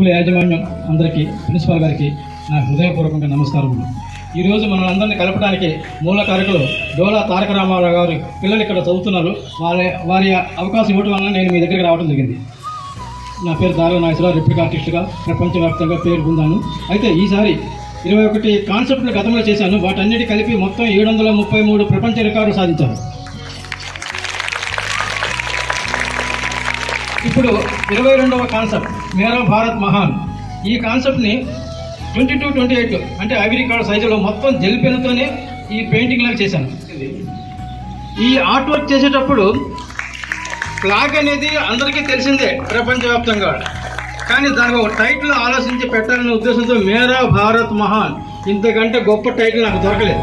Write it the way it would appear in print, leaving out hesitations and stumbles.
School యాజమాన్యం అందరికీ, principal గారికి నా హృదయపూర్వకంగా నమస్కారములు. ఈరోజు మనల్ని కలపడానికి మూల కారకులు డోలా తారక రామారావు గారు పిల్లలు ఇక్కడ చదువుతున్నారు. వారి అవకాశం ఇవ్వడం వల్ల నేను మీ దగ్గరికి రావడం జరిగింది. నా పేరు దార్లా నాగేశ్వర రావు, రెప్లికా ఆర్టిస్ట్గా ప్రపంచవ్యాప్తంగా పేరు పొందాను. అయితే ఈసారి 21 కాన్సెప్ట్లు గతంలో చేశాను. వాటన్నిటి కలిపి మొత్తం 733 ప్రపంచ రికార్డు సాధించాను. ఇప్పుడు 22వ కాన్సెప్ట్ మేరా భారత్ మహాన్. ఈ కాన్సెప్ట్ని 22-28 అంటే ఐవరీ కార్డ్ సైజులో మొత్తం జెల్ పెన్తోనే ఈ పెయింటింగ్ లాగా చేశాను. ఈ ఆర్ట్ వర్క్ చేసేటప్పుడు ఫ్లాగ్ అనేది అందరికీ తెలిసిందే ప్రపంచవ్యాప్తంగా, కానీ దానికి ఒక టైటిల్ ఆలోచించి పెట్టాలనే ఉద్దేశంతో మేరా భారత్ మహాన్, ఇంతకంటే గొప్ప టైటిల్ నాకు దొరకలేదు.